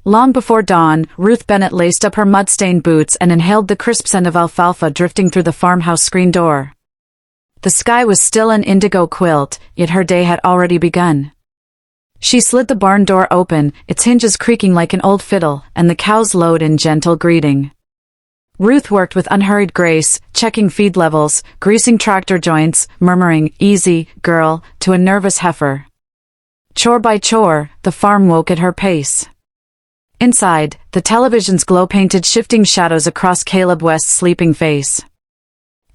Long before dawn, Ruth Bennett laced up her mud-stained boots and inhaled the crisp scent of alfalfa drifting through the farmhouse screen door. The sky was still an indigo quilt, yet her day had already begun. She slid the barn door open, its hinges creaking like an old fiddle, and the cows lowed in gentle greeting. Ruth worked with unhurried grace, checking feed levels, greasing tractor joints, murmuring, "Easy, girl," to a nervous heifer. Chore by chore, the farm woke at her pace. Inside, the television's glow painted shifting shadows across Caleb West's sleeping face.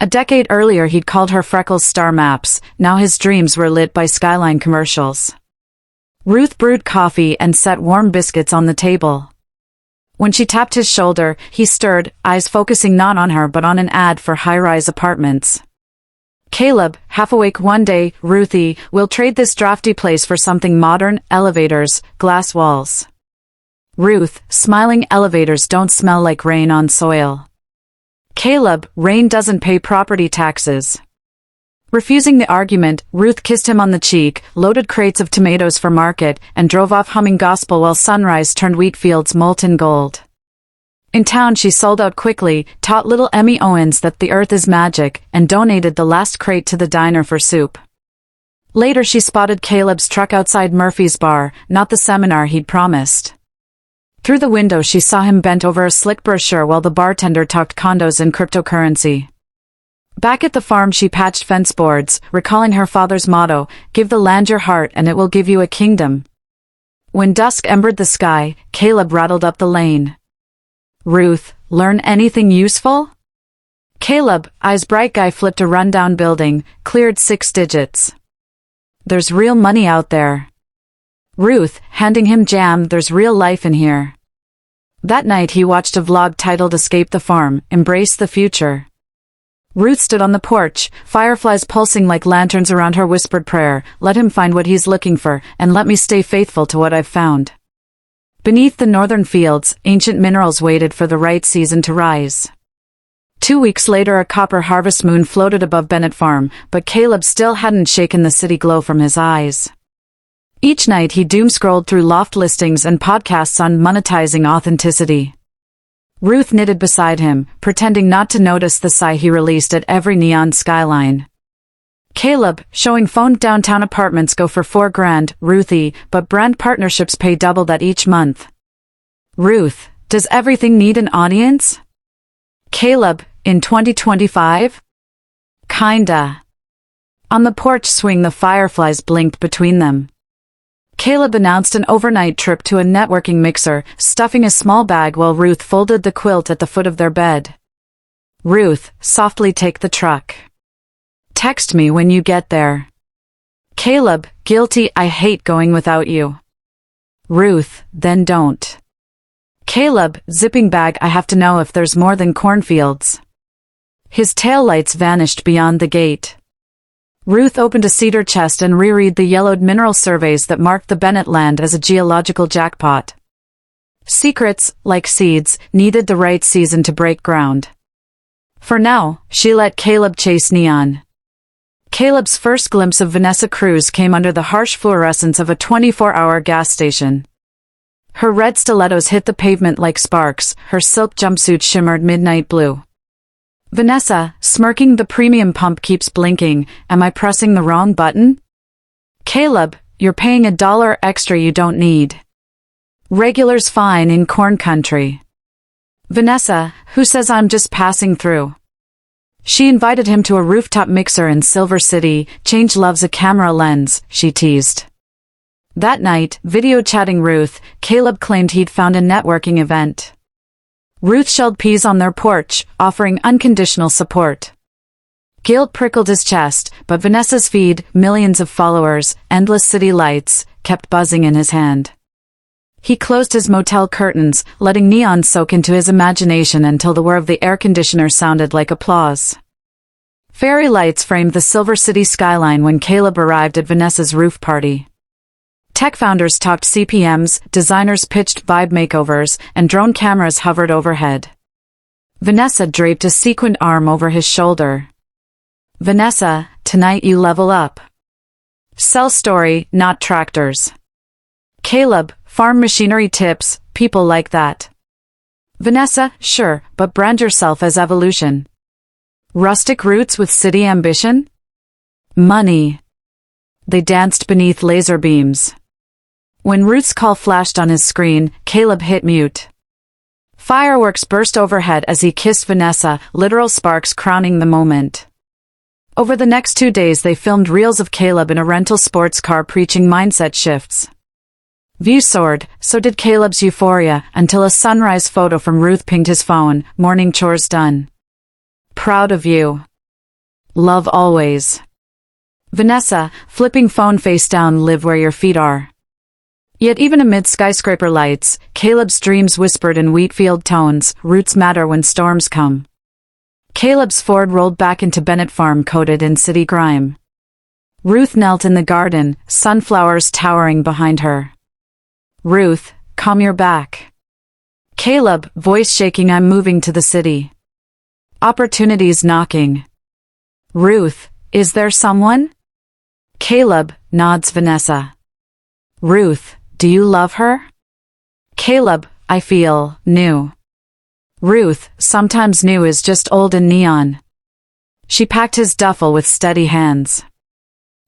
A decade earlier he'd called her Freckles star maps, now his dreams were lit by Skyline commercials. Ruth brewed coffee and set warm biscuits on the table. When she tapped his shoulder, he stirred, eyes focusing not on her but on an ad for high-rise apartments. "Caleb, half awake one day, Ruthie, we'll trade this drafty place for something modern, elevators, glass walls." Ruth, smiling, "Elevators don't smell like rain on soil." "Caleb, rain doesn't pay property taxes." Refusing the argument, Ruth kissed him on the cheek, loaded crates of tomatoes for market, and drove off humming gospel while sunrise turned wheat fields molten gold. In town she sold out quickly, taught little Emmy Owens that the earth is magic, and donated the last crate to the diner for soup. Later she spotted Caleb's truck outside Murphy's bar, not the seminar he'd promised. Through the window she saw him bent over a slick brochure while the bartender talked condos and cryptocurrency. Back at the farm she patched fence boards, recalling her father's motto, "Give the land your heart and it will give you a kingdom." When dusk embered the sky, Caleb rattled up the lane. "Ruth, learn anything useful?" Caleb, eyes bright guy, flipped a rundown building, cleared 6 digits. "There's real money out there." Ruth, handing him jam, "There's real life in here." That night he watched a vlog titled "Escape the Farm, Embrace the Future." Ruth stood on the porch, fireflies pulsing like lanterns around her, whispered prayer, "Let him find what he's looking for, and let me stay faithful to what I've found." Beneath the northern fields, ancient minerals waited for the right season to rise. 2 weeks later a copper harvest moon floated above Bennett Farm, but Caleb still hadn't shaken the city glow from his eyes. Each night he doom-scrolled through loft listings and podcasts on monetizing authenticity. Ruth knitted beside him, pretending not to notice the sigh he released at every neon skyline. "Caleb, showing phoned downtown apartments go for $4,000, Ruthie, but brand partnerships pay double that each month." Ruth, "Does everything need an audience?" Caleb, "In 2025? Kinda." On the porch swing the fireflies blinked between them. Caleb announced an overnight trip to a networking mixer, stuffing a small bag while Ruth folded the quilt at the foot of their bed. Ruth, "Softly take the truck. Text me when you get there." Caleb, "Guilty, I hate going without you." Ruth, "Then don't." Caleb, zipping bag, "I have to know if there's more than cornfields." His taillights vanished beyond the gate. Ruth opened a cedar chest and reread the yellowed mineral surveys that marked the Bennett land as a geological jackpot. Secrets, like seeds, needed the right season to break ground. For now, she let Caleb chase neon. Caleb's first glimpse of Vanessa Cruz came under the harsh fluorescence of a 24-hour gas station. Her red stilettos hit the pavement like sparks, her silk jumpsuit shimmered midnight blue. "Vanessa, smirking, the premium pump keeps blinking, am I pressing the wrong button?" Caleb, "You're paying $1 extra you don't need. Regular's fine in corn country." Vanessa, "Who says I'm just passing through?" She invited him to a rooftop mixer in Silver City, "Change loves a camera lens," she teased. That night, video chatting Ruth, Caleb claimed he'd found a networking event. Ruth shelled peas on their porch, offering unconditional support. Guilt prickled his chest, but Vanessa's feed, millions of followers, endless city lights, kept buzzing in his hand. He closed his motel curtains, letting neon soak into his imagination until the whir of the air conditioner sounded like applause. Fairy lights framed the Silver City skyline when Caleb arrived at Vanessa's roof party. Tech founders talked CPMs, designers pitched vibe makeovers, and drone cameras hovered overhead. Vanessa draped a sequined arm over his shoulder. "Vanessa, tonight you level up. Sell story, not tractors." Caleb, farm machinery tips, people like that. Vanessa, sure, but brand yourself as evolution. Rustic roots with city ambition? Money. They danced beneath laser beams. When Ruth's call flashed on his screen, Caleb hit mute. Fireworks burst overhead as he kissed Vanessa, literal sparks crowning the moment. Over the next 2 days they filmed reels of Caleb in a rental sports car preaching mindset shifts. Views soared, so did Caleb's euphoria, until a sunrise photo from Ruth pinged his phone, morning chores done. Proud of you. Love always. Vanessa, flipping phone face down, live where your feet are. Yet even amid skyscraper lights, Caleb's dreams whispered in wheatfield tones, roots matter when storms come. Caleb's Ford rolled back into Bennett Farm coated in city grime. Ruth knelt in the garden, sunflowers towering behind her. Ruth, calm your back. Caleb, voice shaking, I'm moving to the city. Opportunities knocking. Ruth, is there someone? Caleb, nods Vanessa. Ruth, do you love her? Caleb, I feel new. Ruth, sometimes new is just old and neon. She packed his duffel with steady hands.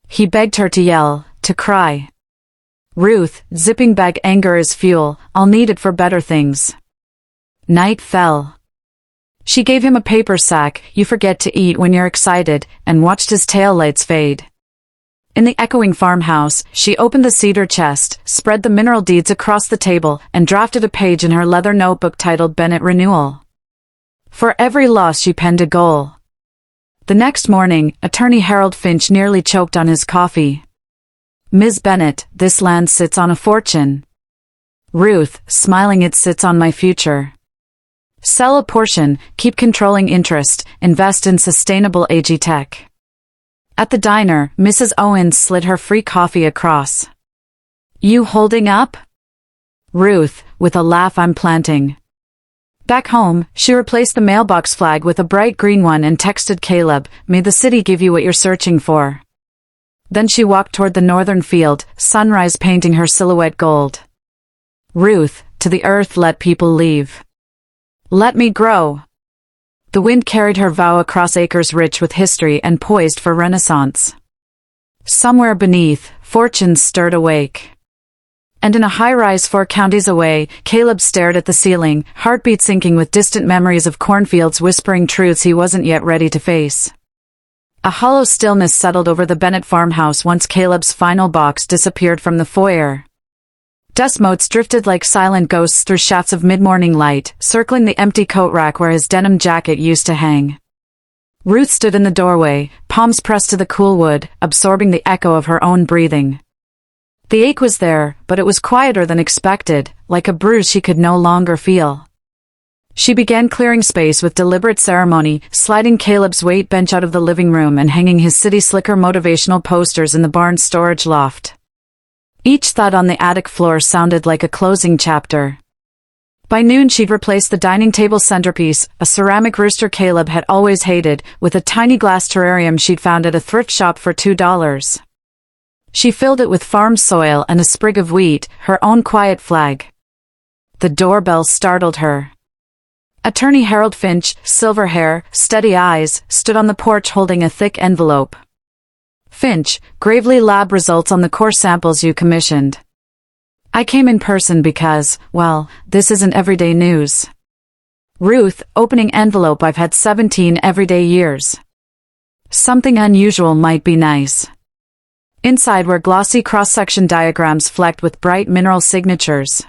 He begged her to yell, to cry. Ruth, zipping bag, anger is fuel, I'll need it for better things. Night fell. She gave him a paper sack you forget to eat when you're excited, and watched his taillights fade. In the echoing farmhouse, she opened the cedar chest, spread the mineral deeds across the table, and drafted a page in her leather notebook titled Bennett Renewal. For every loss she penned a goal. The next morning, attorney Harold Finch nearly choked on his coffee. Ms. Bennett, this land sits on a fortune. Ruth, smiling, it sits on my future. Sell a portion, keep controlling interest, invest in sustainable agritech. At the diner, Mrs. Owens slid her free coffee across. You holding up? Ruth, with a laugh, I'm planting. Back home, she replaced the mailbox flag with a bright green one and texted Caleb, may the city give you what you're searching for. Then she walked toward the northern field, sunrise painting her silhouette gold. Ruth, to the earth let people leave. Let me grow. The wind carried her vow across acres rich with history and poised for renaissance. Somewhere beneath, fortunes stirred awake. And in a high-rise 4 counties away, Caleb stared at the ceiling, heartbeat sinking with distant memories of cornfields whispering truths he wasn't yet ready to face. A hollow stillness settled over the Bennett farmhouse once Caleb's final box disappeared from the foyer. Dust motes drifted like silent ghosts through shafts of mid-morning light, circling the empty coat rack where his denim jacket used to hang. Ruth stood in the doorway, palms pressed to the cool wood, absorbing the echo of her own breathing. The ache was there, but it was quieter than expected, like a bruise she could no longer feel. She began clearing space with deliberate ceremony, sliding Caleb's weight bench out of the living room and hanging his city slicker motivational posters in the barn's storage loft. Each thud on the attic floor sounded like a closing chapter. By noon she'd replaced the dining table centerpiece, a ceramic rooster Caleb had always hated, with a tiny glass terrarium she'd found at a thrift shop for $2. She filled it with farm soil and a sprig of wheat, her own quiet flag. The doorbell startled her. Attorney Harold Finch, silver hair, steady eyes, stood on the porch holding a thick envelope. Finch, gravely, lab results on the core samples you commissioned. I came in person because, well, this isn't everyday news. Ruth, opening envelope, I've had 17 everyday years. Something unusual might be nice. Inside were glossy cross-section diagrams flecked with bright mineral signatures.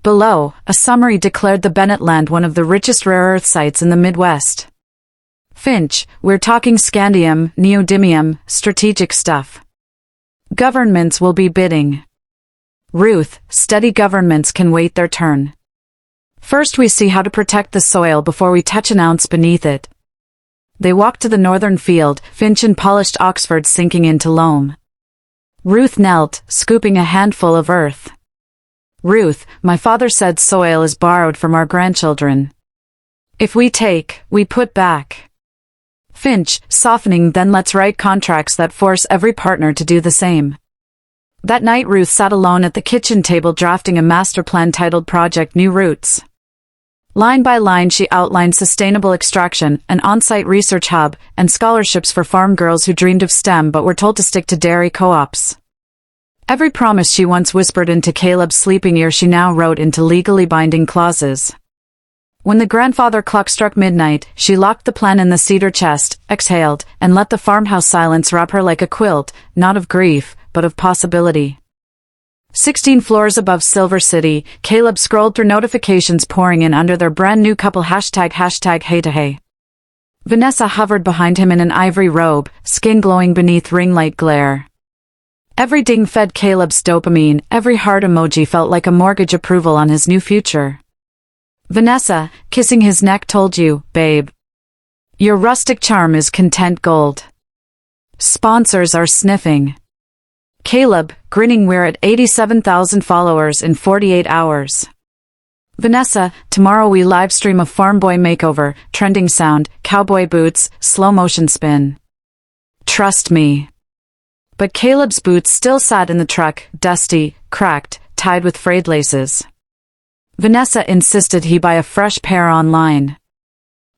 Below, a summary declared the Bennett land one of the richest rare earth sites in the Midwest. Finch, we're talking scandium, neodymium, strategic stuff. Governments will be bidding. Ruth, steady, governments can wait their turn. First we see how to protect the soil before we touch an ounce beneath it. They walked to the northern field, Finch in polished Oxford sinking into loam. Ruth knelt, scooping a handful of earth. Ruth, my father said soil is borrowed from our grandchildren. If we take, we put back. Finch, softening, then let's write contracts that force every partner to do the same. That night Ruth sat alone at the kitchen table drafting a master plan titled Project New Roots. Line by line she outlined sustainable extraction, an on-site research hub, and scholarships for farm girls who dreamed of STEM but were told to stick to dairy co-ops. Every promise she once whispered into Caleb's sleeping ear she now wrote into legally binding clauses. When the grandfather clock struck midnight, she locked the plan in the cedar chest, exhaled, and let the farmhouse silence wrap her like a quilt, not of grief, but of possibility. 16 floors above Silver City, Caleb scrolled through notifications pouring in under their brand new couple ##, hey to hey. Vanessa hovered behind him in an ivory robe, skin glowing beneath ring light glare. Every ding fed Caleb's dopamine, every heart emoji felt like a mortgage approval on his new future. Vanessa, kissing his neck, told you, babe. Your rustic charm is content gold. Sponsors are sniffing. Caleb, grinning, we're at 87,000 followers in 48 hours. Vanessa, tomorrow we live stream a farm boy makeover, trending sound, cowboy boots, slow motion spin. Trust me. But Caleb's boots still sat in the truck, dusty, cracked, tied with frayed laces. Vanessa insisted he buy a fresh pair online.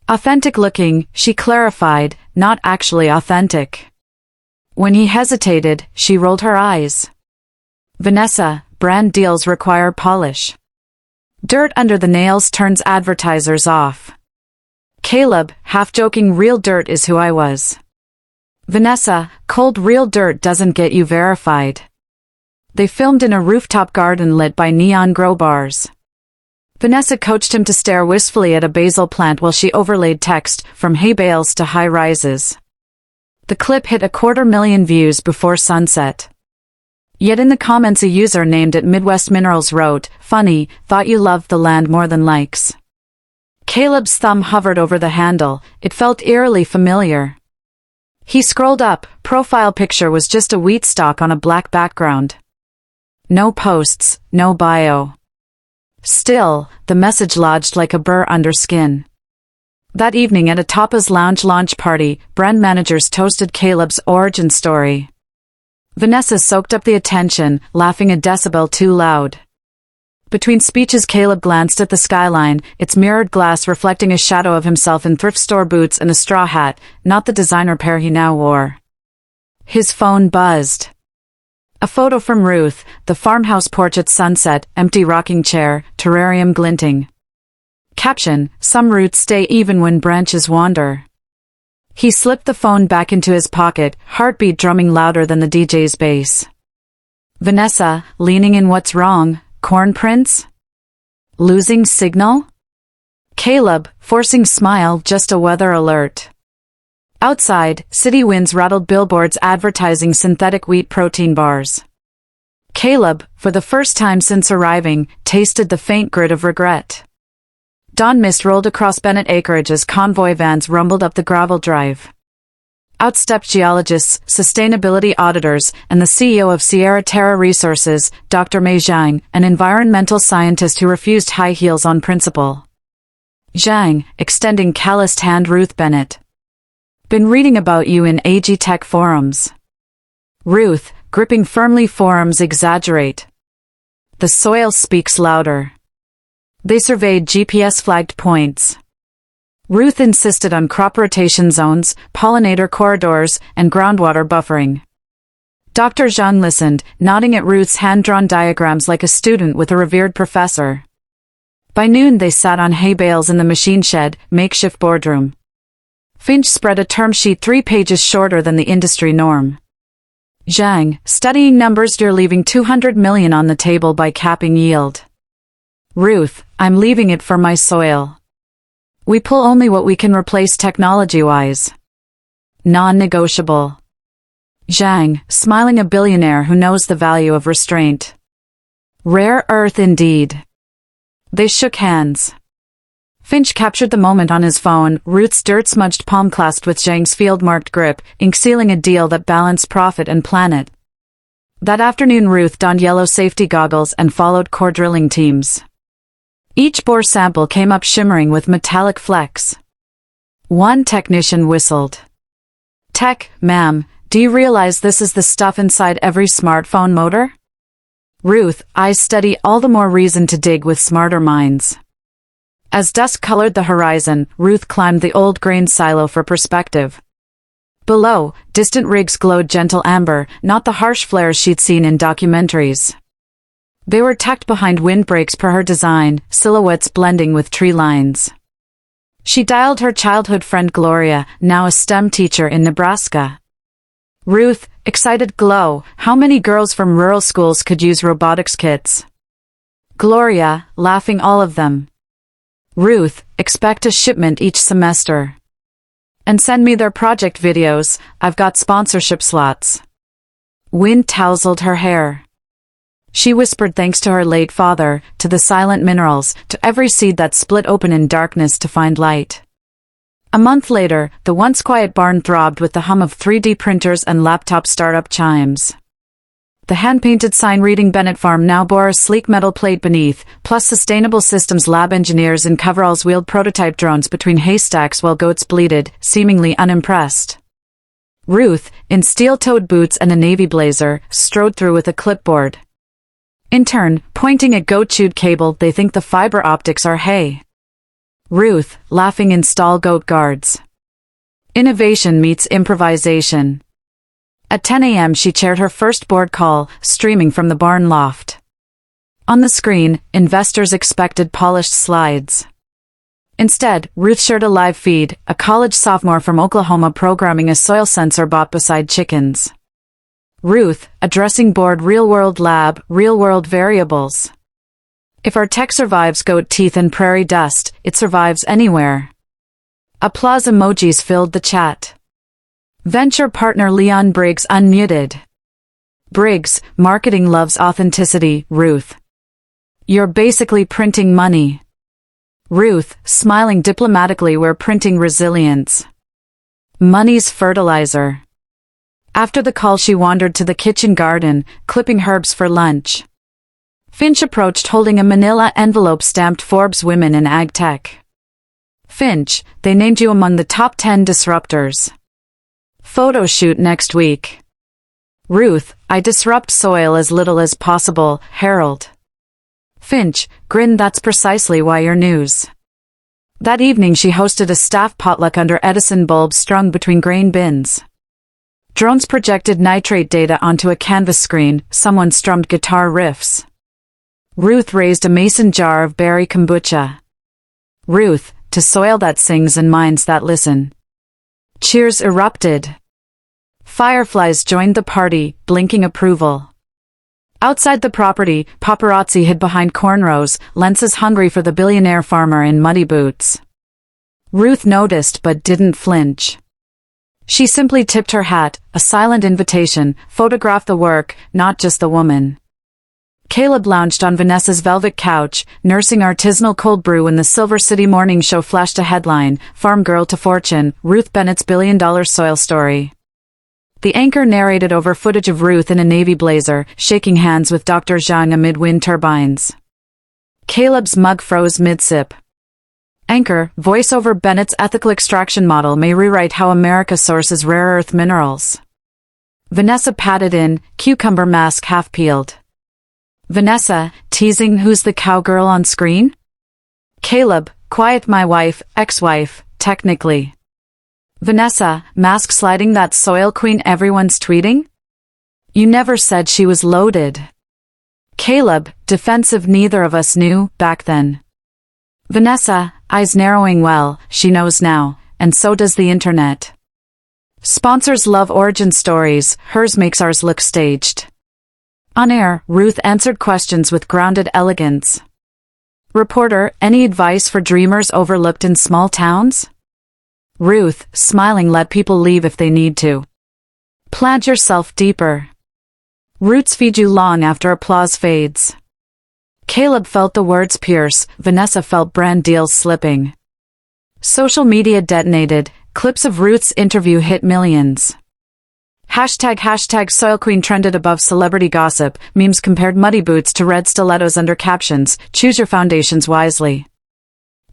Authentic looking, she clarified, not actually authentic. When he hesitated, she rolled her eyes. Vanessa, brand deals require polish. Dirt under the nails turns advertisers off. Caleb, half joking, real dirt is who I was. Vanessa, cold real dirt doesn't get you verified. They filmed in a rooftop garden lit by neon grow bars. Vanessa coached him to stare wistfully at a basil plant while she overlaid text, from hay bales to high rises. The clip hit 250,000 views before sunset. Yet in the comments a user named at Midwest Minerals wrote, funny, thought you loved the land more than likes. Caleb's thumb hovered over the handle, it felt eerily familiar. He scrolled up, profile picture was just a wheat stalk on a black background. No posts, no bio. Still, the message lodged like a burr under skin. That evening at a Tapas Lounge launch party, brand managers toasted Caleb's origin story. Vanessa soaked up the attention, laughing a decibel too loud. Between speeches Caleb glanced at the skyline, its mirrored glass reflecting a shadow of himself in thrift store boots and a straw hat, not the designer pair he now wore. His phone buzzed. A photo from Ruth, the farmhouse porch at sunset, empty rocking chair, terrarium glinting. Caption, some roots stay even when branches wander. He slipped the phone back into his pocket, heartbeat drumming louder than the DJ's bass. Vanessa, leaning in, what's wrong, corn prints? Losing signal? Caleb, forcing smile, just a weather alert. Outside, city winds rattled billboards advertising synthetic wheat protein bars. Caleb, for the first time since arriving, tasted the faint grit of regret. Dawn mist rolled across Bennett acreage as convoy vans rumbled up the gravel drive. Out stepped geologists, sustainability auditors, and the CEO of Sierra Terra Resources, Dr. Mei Zhang, an environmental scientist who refused high heels on principle. Zhang, extending calloused hand. Ruth Bennett. Been reading about you in agritech forums. Ruth, gripping firmly. Forums exaggerate. The soil speaks louder. They surveyed GPS-flagged points. Ruth insisted on crop rotation zones, pollinator corridors, and groundwater buffering. Dr. Zhang listened, nodding at Ruth's hand-drawn diagrams like a student with a revered professor. By noon they sat on hay bales in the machine shed, makeshift boardroom. Finch spread a term sheet 3 pages shorter than the industry norm. Zhang, studying numbers, you're leaving $200 million on the table by capping yield. Ruth, I'm leaving it for my soil. We pull only what we can replace technology-wise. Non-negotiable. Zhang, smiling, a billionaire who knows the value of restraint. Rare earth indeed. They shook hands. Finch captured the moment on his phone, Ruth's dirt-smudged palm clasped with Zhang's field-marked grip, ink sealing a deal that balanced profit and planet. That afternoon Ruth donned yellow safety goggles and followed core drilling teams. Each bore sample came up shimmering with metallic flecks. One technician whistled. Tech, ma'am, do you realize this is the stuff inside every smartphone motor? Ruth, eyes steady, all the more reason to dig with smarter minds. As dusk colored the horizon, Ruth climbed the old grain silo for perspective. Below, distant rigs glowed gentle amber, not the harsh flares she'd seen in documentaries. They were tucked behind windbreaks per her design, silhouettes blending with tree lines. She dialed her childhood friend Gloria, now a STEM teacher in Nebraska. Ruth, excited glow, how many girls from rural schools could use robotics kits? Gloria, laughing, all of them. Ruth, expect a shipment each semester. And send me their project videos, I've got sponsorship slots. Wind tousled her hair. She whispered thanks to her late father, to the silent minerals, to every seed that split open in darkness to find light. A month later, the once quiet barn throbbed with the hum of 3D printers and laptop startup chimes. The hand-painted sign reading Bennett Farm now bore a sleek metal plate beneath, plus Sustainable Systems lab engineers in coveralls wheeled prototype drones between haystacks while goats bleated, seemingly unimpressed. Ruth, in steel-toed boots and a navy blazer, strode through with a clipboard. In turn, pointing at goat-chewed cable, they think the fiber optics are hay. Ruth, laughing, install goat guards. Innovation meets improvisation. At 10 a.m. she chaired her first board call, streaming from the barn loft. On the screen, investors expected polished slides. Instead, Ruth shared a live feed, a college sophomore from Oklahoma programming a soil sensor bot beside chickens. Ruth, addressing board, real-world lab, real-world variables. If our tech survives goat teeth and prairie dust, it survives anywhere. Applause emojis filled the chat. Venture partner Leon Briggs unmuted. Briggs, marketing loves authenticity, Ruth. You're basically printing money. Ruth, smiling diplomatically, we're printing resilience. Money's fertilizer. After the call she wandered to the kitchen garden, clipping herbs for lunch. Finch approached holding a manila envelope stamped Forbes Women in Agtech. Finch, they named you among the top 10 disruptors. Photo shoot next week. Ruth, I disrupt soil as little as possible, Harold. Finch, grin, that's precisely why you're news. That evening she hosted a staff potluck under Edison bulbs strung between grain bins. Drones projected nitrate data onto a canvas screen, someone strummed guitar riffs. Ruth raised a mason jar of berry kombucha. Ruth, to soil that sings and minds that listen. Cheers erupted. Fireflies joined the party, blinking approval. Outside the property, paparazzi hid behind cornrows, lenses hungry for the billionaire farmer in muddy boots. Ruth noticed but didn't flinch. She simply tipped her hat, a silent invitation, photograph the work, not just the woman. Caleb lounged on Vanessa's velvet couch, nursing artisanal cold brew when the Silver City Morning Show flashed a headline, Farm Girl to Fortune, Ruth Bennett's billion-dollar soil story. The anchor narrated over footage of Ruth in a navy blazer, shaking hands with Dr. Zhang amid wind turbines. Caleb's mug froze mid-sip. Anchor, voiceover, Bennett's ethical extraction model may rewrite how America sources rare earth minerals. Vanessa patted in, cucumber mask half peeled. Vanessa, teasing, who's the cowgirl on screen? Caleb, quiet, my wife, ex-wife, technically. Vanessa, mask sliding, that soil queen everyone's tweeting? You never said she was loaded. Caleb, defensive, neither of us knew, back then. Vanessa, eyes narrowing, well, she knows now, and so does the internet. Sponsors love origin stories, hers makes ours look staged. On air, Ruth answered questions with grounded elegance. Reporter, any advice for dreamers overlooked in small towns? Ruth, smiling, let people leave if they need to. Plant yourself deeper. Roots feed you long after applause fades. Caleb felt the words pierce, Vanessa felt brand deals slipping. Social media detonated, clips of Ruth's interview hit millions. Hashtag Soil Queen trended above celebrity gossip, memes compared muddy boots to red stilettos under captions, choose your foundations wisely.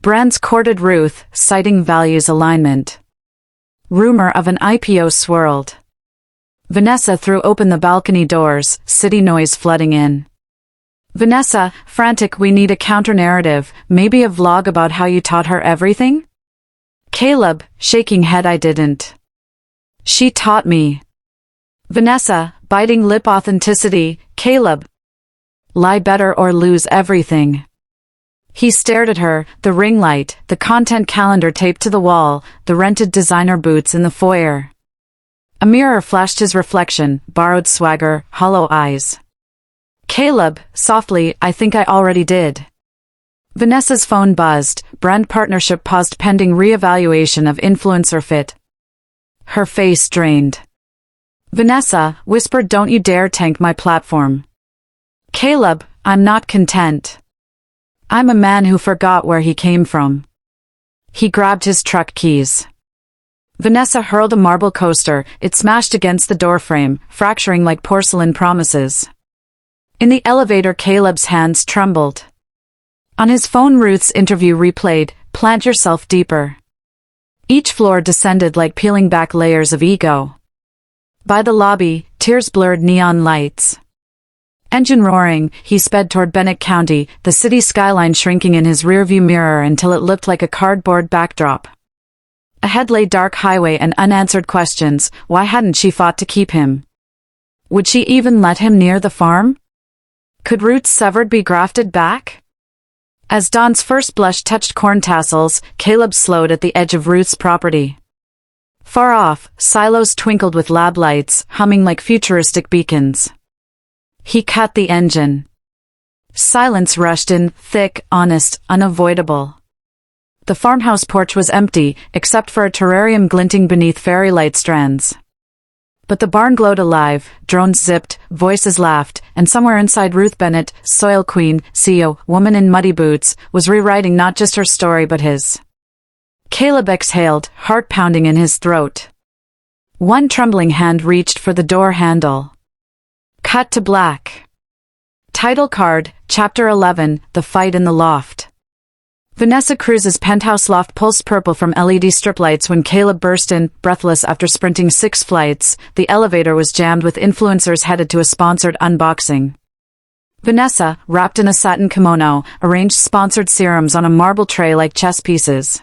Brands courted Ruth, citing values alignment. Rumor of an IPO swirled. Vanessa threw open the balcony doors, city noise flooding in. Vanessa, frantic, we need a counter-narrative, maybe a vlog about how you taught her everything? Caleb, shaking head, I didn't. She taught me. Vanessa, biting lip, authenticity, Caleb. Lie better or lose everything. He stared at her, the ring light, the content calendar taped to the wall, the rented designer boots in the foyer. A mirror flashed his reflection, borrowed swagger, hollow eyes. Caleb, softly, I think I already did. Vanessa's phone buzzed, brand partnership paused pending reevaluation of influencer fit. Her face drained. Vanessa whispered, don't you dare tank my platform. Caleb, I'm not content. I'm a man who forgot where he came from. He grabbed his truck keys. Vanessa hurled a marble coaster, it smashed against the doorframe, fracturing like porcelain promises. In the elevator, Caleb's hands trembled. On his phone, Ruth's interview replayed, plant yourself deeper. Each floor descended like peeling back layers of ego. By the lobby, tears blurred neon lights. Engine roaring, he sped toward Bennett County, the city skyline shrinking in his rearview mirror until it looked like a cardboard backdrop. Ahead lay dark highway and unanswered questions. Why hadn't she fought to keep him? Would she even let him near the farm? Could roots severed be grafted back? As dawn's first blush touched corn tassels, Caleb slowed at the edge of Ruth's property. Far off, silos twinkled with lab lights, humming like futuristic beacons. He cut the engine. Silence rushed in, thick, honest, unavoidable. The farmhouse porch was empty, except for a terrarium glinting beneath fairy light strands. But the barn glowed alive, drones zipped, voices laughed, and somewhere inside Ruth Bennett, soil queen, CEO, woman in muddy boots, was rewriting not just her story but his. Caleb exhaled, heart pounding in his throat. One trembling hand reached for the door handle. Cut to black. Title card, Chapter 11, The Fight in the Loft. Vanessa Cruz's penthouse loft pulsed purple from LED strip lights when Caleb burst in, breathless after sprinting 6 flights. The elevator was jammed with influencers headed to a sponsored unboxing. Vanessa, wrapped in a satin kimono, arranged sponsored serums on a marble tray like chess pieces.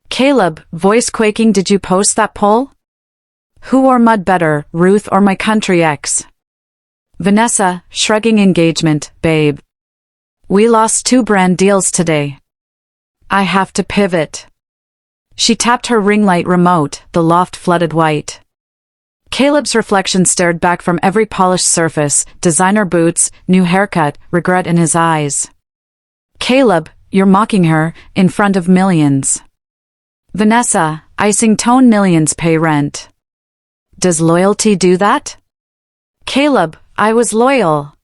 Caleb, voice quaking, did you post that poll? Who wore mud better, Ruth or my country ex? Vanessa, shrugging engagement, babe. We lost 2 brand deals today. I have to pivot. She tapped her ring light remote, the loft flooded white. Caleb's reflection stared back from every polished surface, designer boots, new haircut, regret in his eyes. Caleb, you're mocking her, in front of millions. Vanessa, icing tone, millions pay rent. Does loyalty do that? Caleb, I was loyal.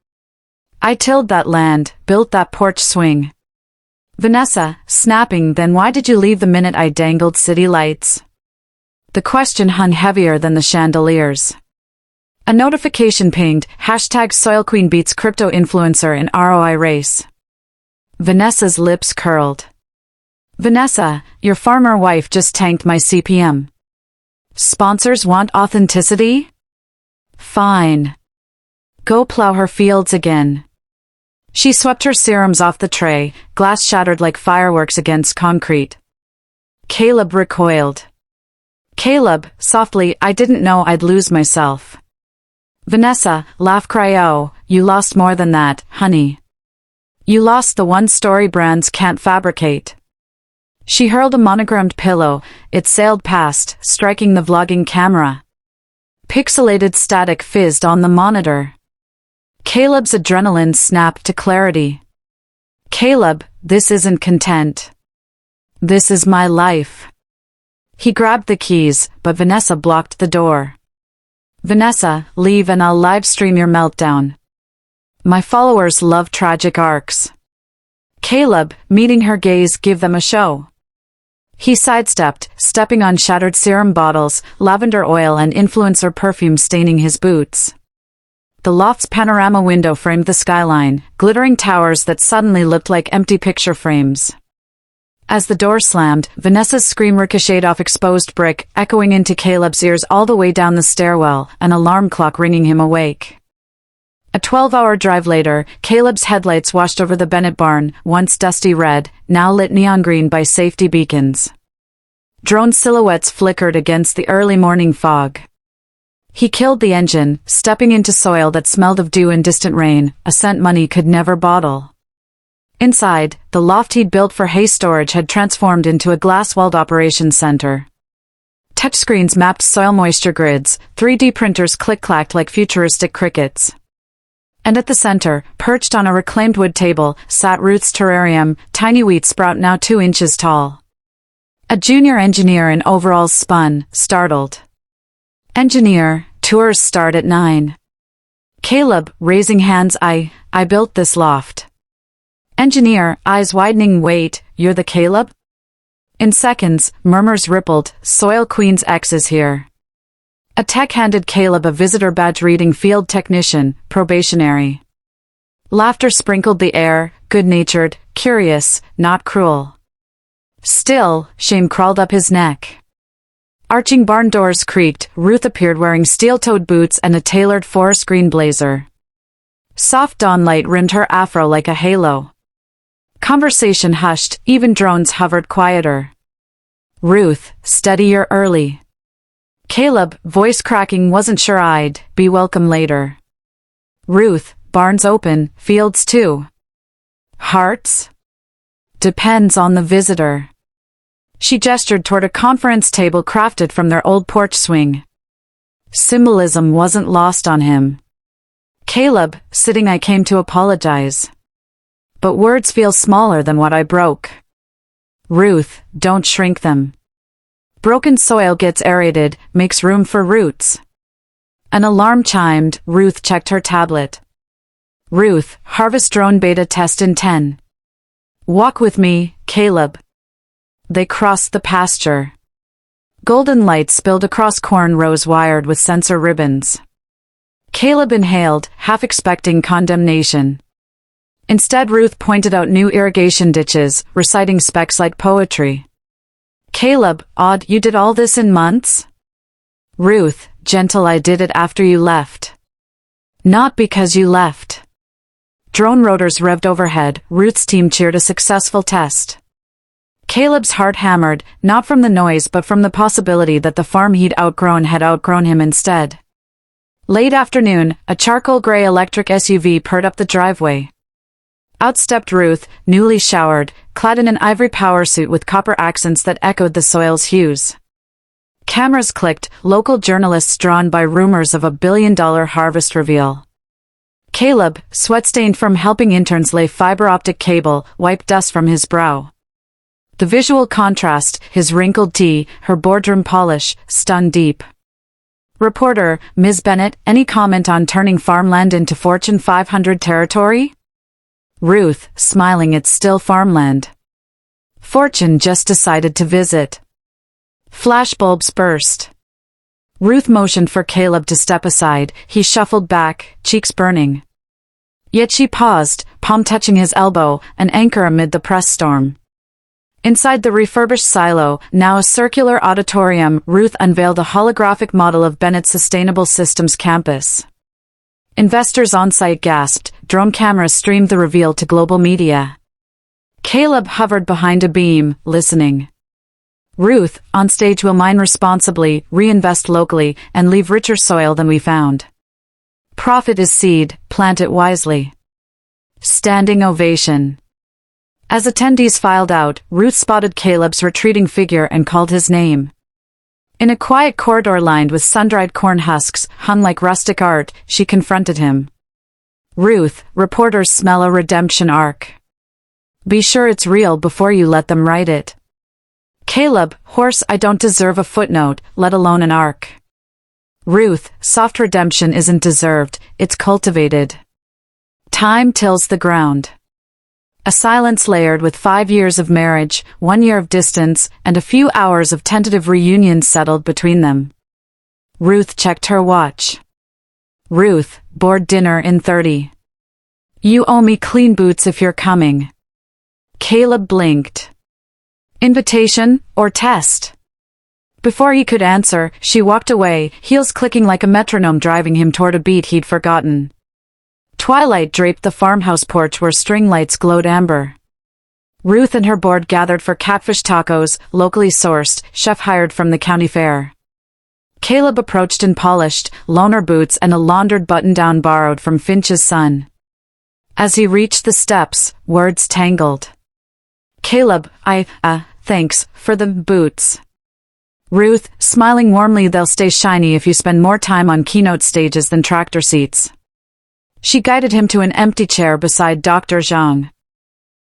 I tilled that land, built that porch swing. Vanessa, snapping, then why did you leave the minute I dangled city lights? The question hung heavier than the chandeliers. A notification pinged, #SoilQueen beats crypto influencer in ROI race. Vanessa's lips curled. Vanessa, your farmer wife just tanked my CPM. Sponsors want authenticity? Fine. Go plow her fields again. She swept her serums off the tray, glass shattered like fireworks against concrete. Caleb recoiled. Caleb, softly, I didn't know I'd lose myself. Vanessa, laugh, cry, oh, you lost more than that, honey. You lost the one story brands can't fabricate. She hurled a monogrammed pillow, it sailed past, striking the vlogging camera. Pixelated static fizzed on the monitor. Caleb's adrenaline snapped to clarity. Caleb, this isn't content. This is my life. He grabbed the keys, but Vanessa blocked the door. Vanessa, leave and I'll live stream your meltdown. My followers love tragic arcs. Caleb, meeting her gaze, give them a show. He sidestepped, stepping on shattered serum bottles, lavender oil and influencer perfume staining his boots. The loft's panorama window framed the skyline, glittering towers that suddenly looked like empty picture frames. As the door slammed, Vanessa's scream ricocheted off exposed brick, echoing into Caleb's ears all the way down the stairwell, an alarm clock ringing him awake. A 12-hour drive later, Caleb's headlights washed over the Bennett barn, once dusty red, now lit neon green by safety beacons. Drone silhouettes flickered against the early morning fog. He killed the engine, stepping into soil that smelled of dew and distant rain, a scent money could never bottle. Inside, the loft he'd built for hay storage had transformed into a glass-walled operations center. Touchscreens mapped soil moisture grids, 3D printers click-clacked like futuristic crickets. And at the center, perched on a reclaimed wood table, sat Ruth's terrarium, tiny wheat sprout now 2 inches tall. A junior engineer in overalls spun, startled. Engineer, tours start at 9. Caleb, raising hands, I built this loft. Engineer, eyes widening, wait, you're the Caleb? In seconds, murmurs rippled, Soil Queen's X is here. A tech handed Caleb a visitor badge reading field technician, probationary. Laughter sprinkled the air, good-natured, curious, not cruel. Still, shame crawled up his neck. Arching barn doors creaked, Ruth appeared wearing steel-toed boots and a tailored forest green blazer. Soft dawn light rimmed her afro like a halo. Conversation hushed, even drones hovered quieter. Ruth, steady, you're early. Caleb, voice cracking, wasn't sure I'd be welcome later. Ruth, barns open, fields too. Hearts? Depends on the visitor. She gestured toward a conference table crafted from their old porch swing. Symbolism wasn't lost on him. Caleb, sitting, I came to apologize. But words feel smaller than what I broke. Ruth, don't shrink them. Broken soil gets aerated, makes room for roots. An alarm chimed, Ruth checked her tablet. Ruth, harvest drone beta test in 10. Walk with me, Caleb. They crossed the pasture. Golden light spilled across corn rows wired with sensor ribbons. Caleb inhaled, half expecting condemnation. Instead, Ruth pointed out new irrigation ditches, reciting specs like poetry. Caleb, odd, you did all this in months? Ruth, gentle, I did it after you left. Not because you left. Drone rotors revved overhead, Ruth's team cheered a successful test. Caleb's heart hammered, not from the noise but from the possibility that the farm he'd outgrown had outgrown him instead. Late afternoon, a charcoal gray electric SUV purred up the driveway. Out stepped Ruth, newly showered, clad in an ivory power suit with copper accents that echoed the soil's hues. Cameras clicked, local journalists drawn by rumors of a billion-dollar harvest reveal. Caleb, sweat-stained from helping interns lay fiber-optic cable, wiped dust from his brow. The visual contrast, his wrinkled tee, her boardroom polish, stung deep. Reporter, Ms. Bennett, any comment on turning farmland into Fortune 500 territory? Ruth, smiling, it's still farmland. Fortune just decided to visit. Flashbulbs burst. Ruth motioned for Caleb to step aside, he shuffled back, cheeks burning. Yet she paused, palm touching his elbow, an anchor amid the press storm. Inside the refurbished silo, now a circular auditorium, Ruth unveiled a holographic model of Bennett's Sustainable Systems campus. Investors on-site gasped, drone cameras streamed the reveal to global media. Caleb hovered behind a beam, listening. Ruth, on stage, will mine responsibly, reinvest locally, and leave richer soil than we found. Profit is seed, plant it wisely. Standing ovation. As attendees filed out, Ruth spotted Caleb's retreating figure and called his name. In a quiet corridor lined with sun-dried corn husks, hung like rustic art, she confronted him. Ruth, reporters smell a redemption arc. Be sure it's real before you let them write it. Caleb, horse, I don't deserve a footnote, let alone an arc. Ruth, soft redemption isn't deserved, it's cultivated. Time tills the ground. A silence layered with 5 years of marriage, 1 year of distance, and a few hours of tentative reunion settled between them. Ruth checked her watch. Ruth, board dinner in 30. You owe me clean boots if you're coming. Caleb blinked. Invitation, or test? Before he could answer, she walked away, heels clicking like a metronome driving him toward a beat he'd forgotten. Twilight draped the farmhouse porch where string lights glowed amber. Ruth and her board gathered for catfish tacos, locally sourced, chef hired from the county fair. Caleb approached in polished, loaner boots and a laundered button-down borrowed from Finch's son. As he reached the steps, words tangled. Caleb, thanks for the boots. Ruth, smiling warmly, they'll stay shiny if you spend more time on keynote stages than tractor seats. She guided him to an empty chair beside Dr. Zhang.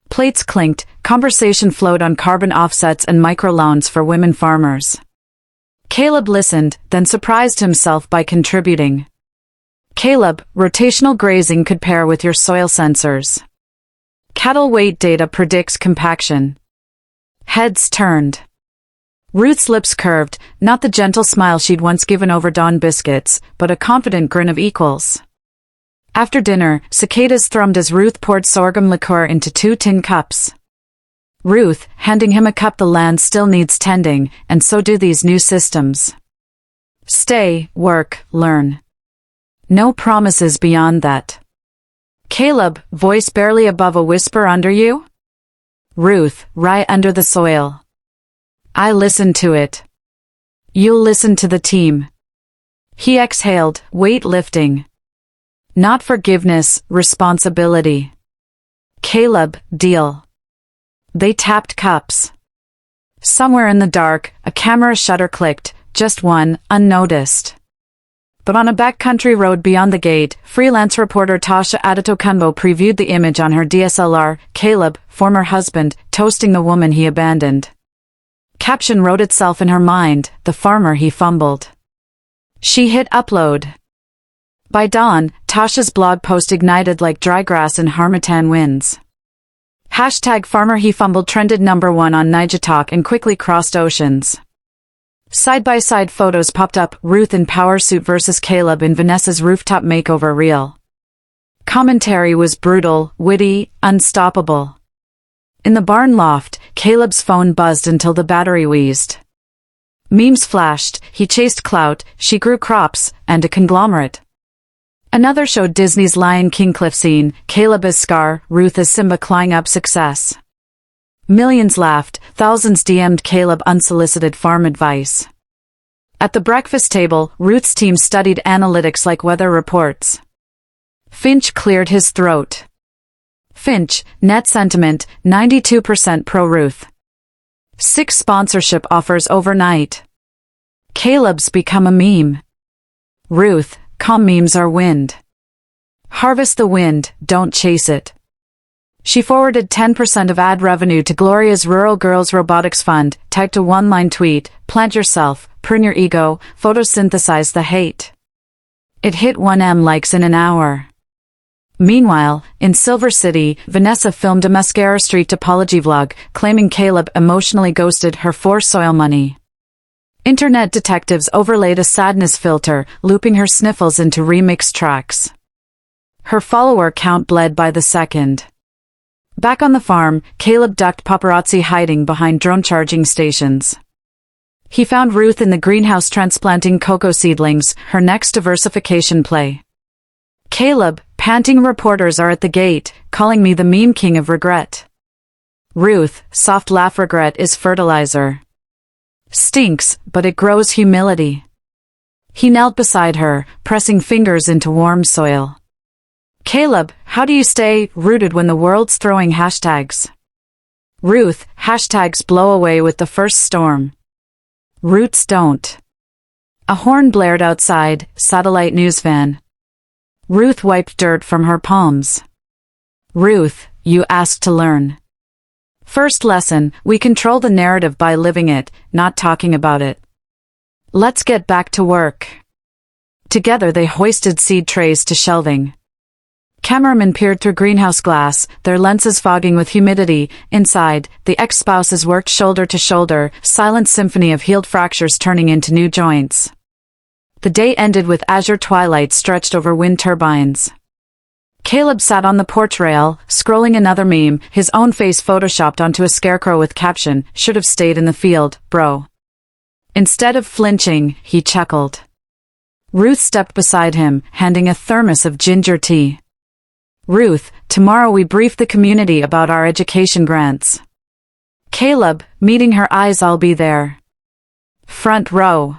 Plates clinked, conversation flowed on carbon offsets and microloans for women farmers. Caleb listened, then surprised himself by contributing. Caleb, rotational grazing could pair with your soil sensors. Cattle weight data predicts compaction. Heads turned. Ruth's lips curved, not the gentle smile she'd once given over Dawn biscuits, but a confident grin of equals. After dinner, cicadas thrummed as Ruth poured sorghum liqueur into 2 tin cups. Ruth, handing him a cup. The land still needs tending, and so do these new systems. Stay, work, learn. No promises beyond that. Caleb, voice barely above a whisper. Under you? Ruth, right under the soil. I listen to it. You'll listen to the team. He exhaled, weight lifting. Not forgiveness, responsibility. Caleb, deal. They tapped cups. Somewhere in the dark, a camera shutter clicked, just one, unnoticed. But on a backcountry road beyond the gate, freelance reporter Tasha Adetokunbo previewed the image on her DSLR, Caleb, former husband, toasting the woman he abandoned. Caption wrote itself in her mind, the farmer he fumbled. She hit upload. By dawn, Tasha's blog post ignited like dry grass in Harmattan winds. Hashtag farmer he fumbled trended #1 on Nigetalk and quickly crossed oceans. Side-by-side photos popped up, Ruth in power suit versus Caleb in Vanessa's rooftop makeover reel. Commentary was brutal, witty, unstoppable. In the barn loft, Caleb's phone buzzed until the battery wheezed. Memes flashed, he chased clout, she grew crops, and a conglomerate. Another showed Disney's Lion King cliff scene, Caleb as Scar, Ruth as Simba clawing up success. Millions laughed, thousands DM'd Caleb unsolicited farm advice. At the breakfast table, Ruth's team studied analytics like weather reports. Finch cleared his throat. Finch, net sentiment, 92% pro-Ruth. 6 sponsorship offers overnight. Caleb's become a meme. Ruth, calm memes are wind. Harvest the wind, don't chase it. She forwarded 10% of ad revenue to Gloria's Rural Girls Robotics Fund, typed a one-line tweet, plant yourself, prune your ego, photosynthesize the hate. It hit 1M likes in an hour. Meanwhile, in Silver City, Vanessa filmed a Mascara Street apology vlog, claiming Caleb emotionally ghosted her for soil money. Internet detectives overlaid a sadness filter, looping her sniffles into remixed tracks. Her follower count bled by the second. Back on the farm, Caleb ducked paparazzi hiding behind drone charging stations. He found Ruth in the greenhouse transplanting cocoa seedlings, her next diversification play. Caleb, panting reporters are at the gate, calling me the meme king of regret. Ruth, soft laugh, regret is fertilizer. Stinks, but it grows humility. He knelt beside her, pressing fingers into warm soil. Caleb, how do you stay rooted when the world's throwing hashtags? Ruth, hashtags blow away with the first storm. Roots don't. A horn blared outside, satellite news van. Ruth wiped dirt from her palms. Ruth, you asked to learn. First lesson, we control the narrative by living it, not talking about it. Let's get back to work. Together they hoisted seed trays to shelving. Cameramen peered through greenhouse glass, their lenses fogging with humidity. Inside, the ex-spouses worked shoulder to shoulder, silent symphony of healed fractures turning into new joints. The day ended with azure twilight stretched over wind turbines. Caleb sat on the porch rail, scrolling another meme, his own face photoshopped onto a scarecrow with caption, "Should have stayed in the field, bro." Instead of flinching, he chuckled. Ruth stepped beside him, handing a thermos of ginger tea. Ruth, tomorrow we brief the community about our education grants. Caleb, meeting her eyes, I'll be there. Front row.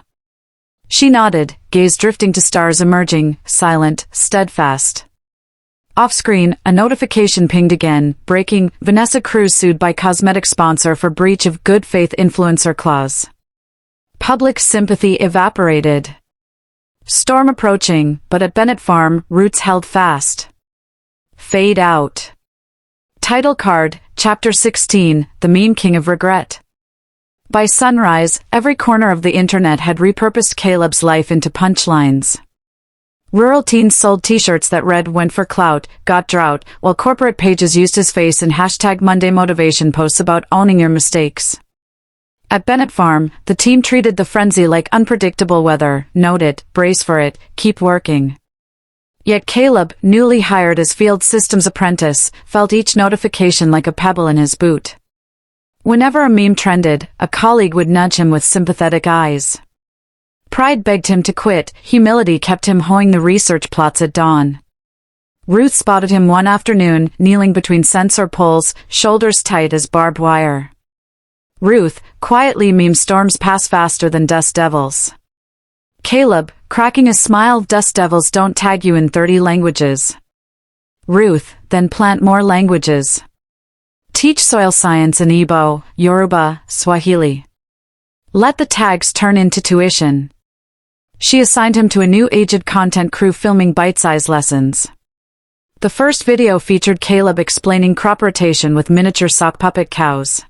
She nodded, gaze drifting to stars emerging, silent, steadfast. Off-screen, a notification pinged again, breaking, Vanessa Cruz sued by cosmetic sponsor for breach of good faith influencer clause. Public sympathy evaporated. Storm approaching, but at Bennett Farm, roots held fast. Fade out. Title card, Chapter 16, The Meme King of Regret. By sunrise, every corner of the internet had repurposed Caleb's life into punchlines. Rural teens sold t-shirts that read "Went for clout, got drought," while corporate pages used his face in #Monday motivation posts about owning your mistakes. At Bennett Farm, the team treated the frenzy like unpredictable weather, note it, brace for it, keep working. Yet Caleb, newly hired as field systems apprentice, felt each notification like a pebble in his boot. Whenever a meme trended, a colleague would nudge him with sympathetic eyes. Pride begged him to quit, humility kept him hoeing the research plots at dawn. Ruth spotted him one afternoon, kneeling between sensor poles, shoulders tight as barbed wire. Ruth, quietly, meme storms pass faster than dust devils. Caleb, cracking a smile, dust devils don't tag you in 30 languages. Ruth, then plant more languages. Teach soil science in Igbo, Yoruba, Swahili. Let the tags turn into tuition. She assigned him to a new aged content crew filming bite-sized lessons. The first video featured Caleb explaining crop rotation with miniature sock puppet cows.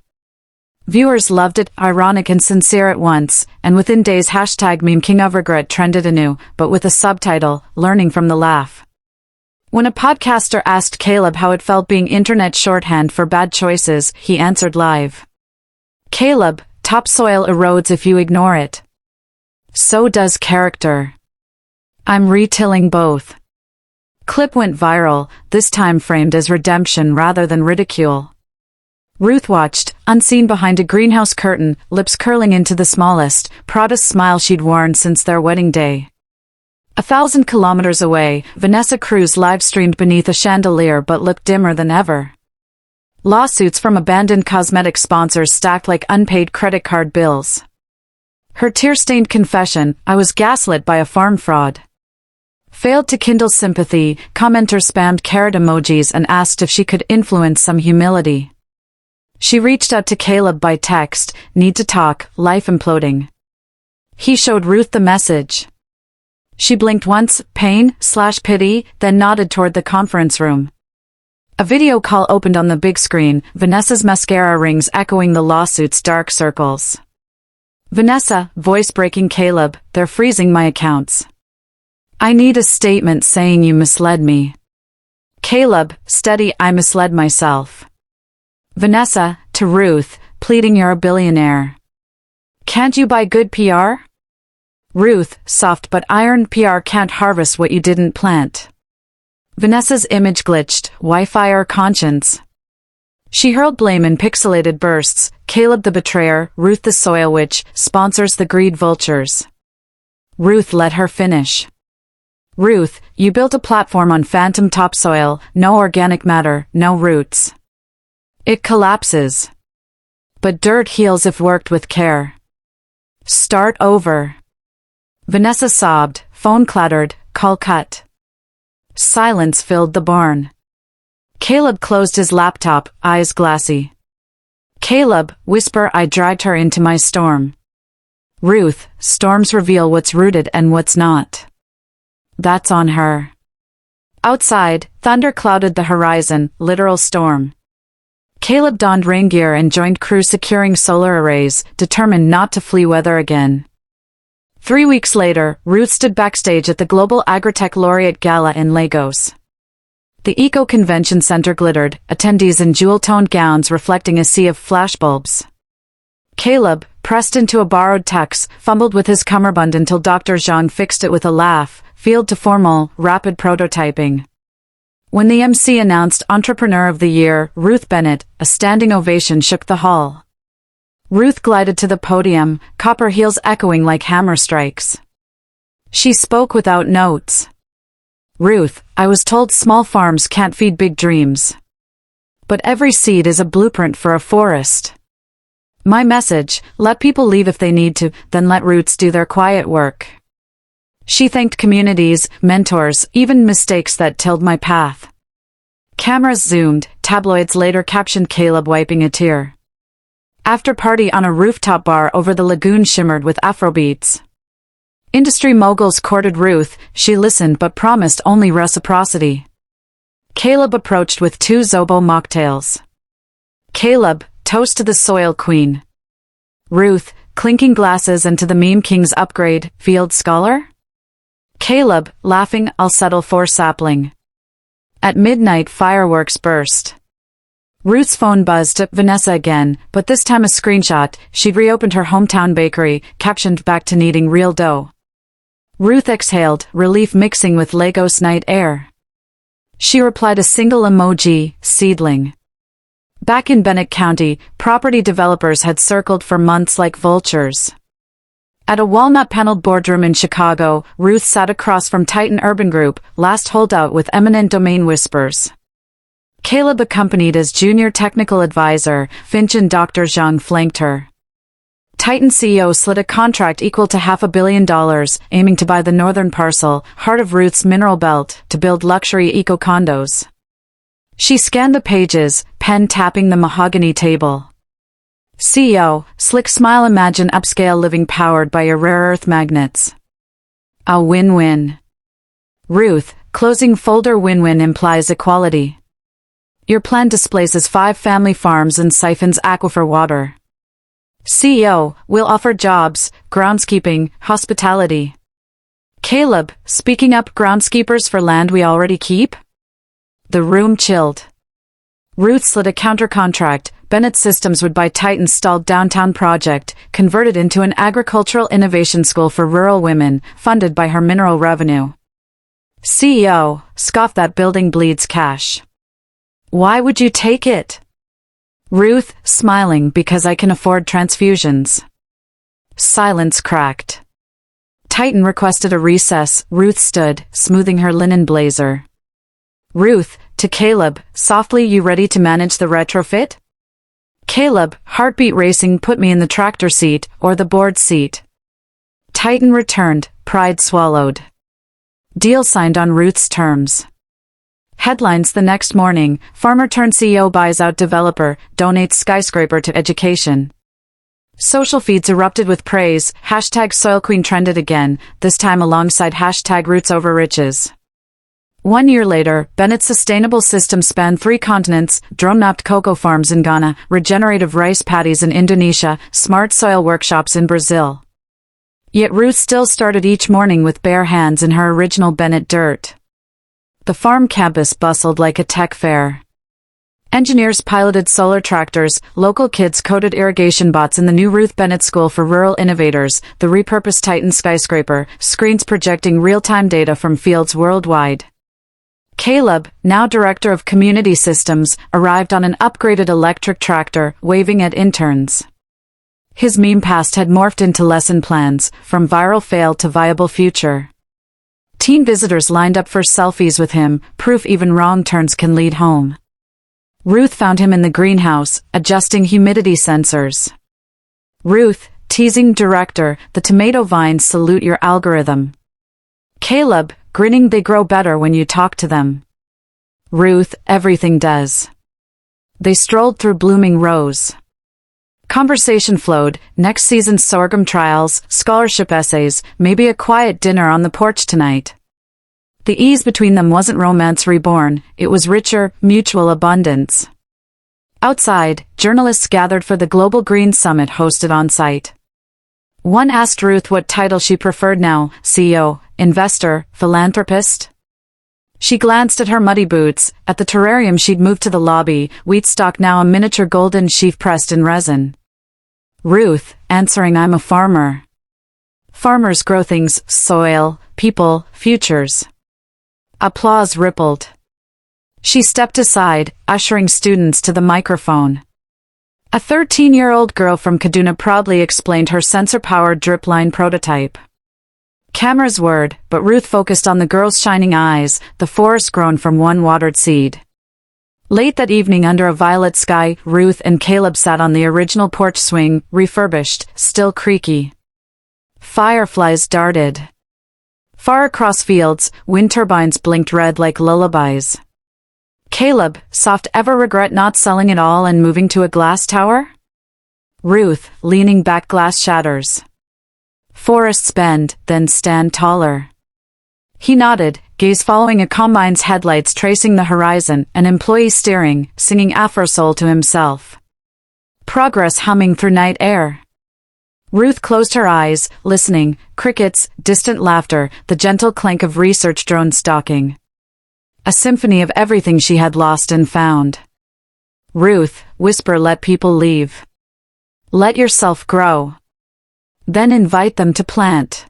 Viewers loved it, ironic and sincere at once, and within days #Meme King of Regret trended anew, but with a subtitle, Learning from the Laugh. When a podcaster asked Caleb how it felt being internet shorthand for bad choices, he answered live. Caleb, topsoil erodes if you ignore it. So does character. I'm retilling both. Clip went viral, this time framed as redemption rather than ridicule. Ruth watched, unseen behind a greenhouse curtain, lips curling into the smallest, proudest smile she'd worn since their wedding day. 1,000 kilometers away, Vanessa Cruz live-streamed beneath a chandelier but looked dimmer than ever. Lawsuits from abandoned cosmetic sponsors stacked like unpaid credit card bills. Her tear-stained confession, "I was gaslit by a farm fraud," failed to kindle sympathy. Commenters spammed carrot emojis and asked if she could influence some humility. She reached out to Caleb by text, "Need to talk, life imploding." He showed Ruth the message. She blinked once, pain/pity, then nodded toward the conference room. A video call opened on the big screen, Vanessa's mascara rings echoing the lawsuit's dark circles. Vanessa, voice breaking. Caleb, "They're freezing my accounts. I need a statement saying you misled me." Caleb, steady, "I misled myself." Vanessa, to Ruth, pleading, "You're a billionaire. Can't you buy good PR?" Ruth, soft but iron, "PR can't harvest what you didn't plant." Vanessa's image glitched, Wi-Fi or conscience? She hurled blame in pixelated bursts, Caleb the betrayer, Ruth the soil witch, sponsors the greed vultures. Ruth let her finish. Ruth, you built a platform on phantom topsoil, no organic matter, no roots. It collapses. But dirt heals if worked with care. Start over. Vanessa sobbed, phone clattered, call cut. Silence filled the barn. Caleb closed his laptop, eyes glassy. Caleb, whisper, "I dragged her into my storm." Ruth, storms reveal what's rooted and what's not. That's on her. Outside, thunder clouded the horizon, literal storm. Caleb donned rain gear and joined crew securing solar arrays, determined not to flee weather again. 3 weeks later, Ruth stood backstage at the Global Agritech Laureate Gala in Lagos. The Eco Convention Center glittered, attendees in jewel-toned gowns reflecting a sea of flashbulbs. Caleb, pressed into a borrowed tux, fumbled with his cummerbund until Dr. Zhang fixed it with a laugh, field to formal, rapid prototyping. When the MC announced Entrepreneur of the Year, Ruth Bennett, a standing ovation shook the hall. Ruth glided to the podium, copper heels echoing like hammer strikes. She spoke without notes. Ruth, I was told small farms can't feed big dreams. But every seed is a blueprint for a forest. My message, let people leave if they need to, then let roots do their quiet work. She thanked communities, mentors, even mistakes that tilled my path. Cameras zoomed, tabloids later captioned Caleb wiping a tear. After party on a rooftop bar over the lagoon shimmered with Afrobeats. Industry moguls courted Ruth, she listened but promised only reciprocity. Caleb approached with 2 Zobo mocktails. Caleb, toast to the soil queen. Ruth, clinking glasses and to the meme king's upgrade, field scholar? Caleb, laughing, I'll settle for sapling. At midnight fireworks burst. Ruth's phone buzzed to Vanessa again, but this time a screenshot. She'd reopened her hometown bakery, captioned back to needing real dough. Ruth exhaled, relief mixing with Lagos night air. She replied a single emoji, seedling. Back in Bennett County, property developers had circled for months like vultures. At a walnut-paneled boardroom in Chicago, Ruth sat across from Titan Urban Group, last holdout with eminent domain whispers. Caleb accompanied as junior technical advisor, Finch and Dr. Zhang flanked her. Titan CEO slid a contract equal to $500 million, aiming to buy the northern parcel, heart of Ruth's mineral belt, to build luxury eco-condos. She scanned the pages, pen tapping the mahogany table. CEO, slick smile, imagine upscale living powered by your rare earth magnets. A win-win. Ruth, closing folder, win-win implies equality. Your plan displaces 5 family farms and siphons aquifer water. CEO, we'll offer jobs, groundskeeping, hospitality. Caleb, speaking up, groundskeepers for land we already keep? The room chilled. Ruth slid a counter-contract. Bennett Systems would buy Titan's stalled downtown project, converted into an agricultural innovation school for rural women, funded by her mineral revenue. CEO, scoff, that building bleeds cash. Why would you take it? Ruth, smiling, because I can afford transfusions. Silence cracked. Titan requested a recess. Ruth stood, smoothing her linen blazer. Ruth, to Caleb, softly, you ready to manage the retrofit? Caleb, heartbeat racing, put me in the tractor seat, or the board seat. Titan returned, pride swallowed. Deal signed on Ruth's terms. Headlines the next morning, farmer turned CEO buys out developer, donates skyscraper to education. Social feeds erupted with praise, hashtag SoilQueen trended again, this time alongside hashtag Roots over Riches. 1 year later, Bennett's sustainable system spanned 3 continents, drone-mapped cocoa farms in Ghana, regenerative rice paddies in Indonesia, smart soil workshops in Brazil. Yet Ruth still started each morning with bare hands in her original Bennett dirt. The farm campus bustled like a tech fair. Engineers piloted solar tractors, local kids coded irrigation bots in the new Ruth Bennett School for Rural Innovators, the repurposed Titan skyscraper, screens projecting real-time data from fields worldwide. Caleb, now director of community systems, arrived on an upgraded electric tractor, waving at interns. His meme past had morphed into lesson plans, from viral fail to viable future. Teen visitors lined up for selfies with him, proof even wrong turns can lead home. Ruth found him in the greenhouse, adjusting humidity sensors. Ruth, teasing director, the tomato vines salute your algorithm. Caleb, grinning, they grow better when you talk to them. Ruth, everything does. They strolled through blooming rows. Conversation flowed, next season's sorghum trials, scholarship essays, maybe a quiet dinner on the porch tonight. The ease between them wasn't romance reborn, it was richer, mutual abundance. Outside, journalists gathered for the Global Green Summit hosted on site. One asked Ruth what title she preferred now, CEO, investor, philanthropist? She glanced at her muddy boots. At the terrarium she'd moved to the lobby, wheat stalk now a miniature golden sheaf pressed in resin. Ruth, answering, I'm a farmer. Farmers grow things, soil, people, futures. Applause rippled. She stepped aside, ushering students to the microphone. A 13-year-old girl from Kaduna proudly explained her sensor-powered drip line prototype. Camera's word, but Ruth focused on the girl's shining eyes, the forest grown from one watered seed. Late that evening under a violet sky, Ruth and Caleb sat on the original porch swing, refurbished, still creaky. Fireflies darted. Far across fields, wind turbines blinked red like lullabies. Caleb, soft, ever regret not selling it all and moving to a glass tower? Ruth, leaning back, glass shatters. Forests bend, then stand taller. He nodded, gaze following a combine's headlights tracing the horizon, an employee steering, singing Afro-soul to himself. Progress humming through night air. Ruth closed her eyes, listening, crickets, distant laughter, the gentle clank of research drones stalking. A symphony of everything she had lost and found. Ruth, whisper, let people leave. Let yourself grow. Then invite them to plant.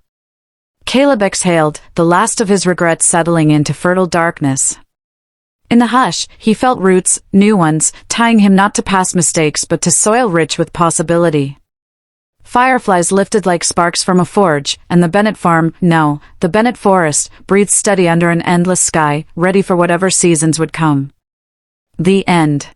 Caleb exhaled, the last of his regrets settling into fertile darkness. In the hush, he felt roots, new ones, tying him not to past mistakes but to soil rich with possibility. Fireflies lifted like sparks from a forge, and the Bennett farm, no, the Bennett forest, breathed steady under an endless sky, ready for whatever seasons would come. The end.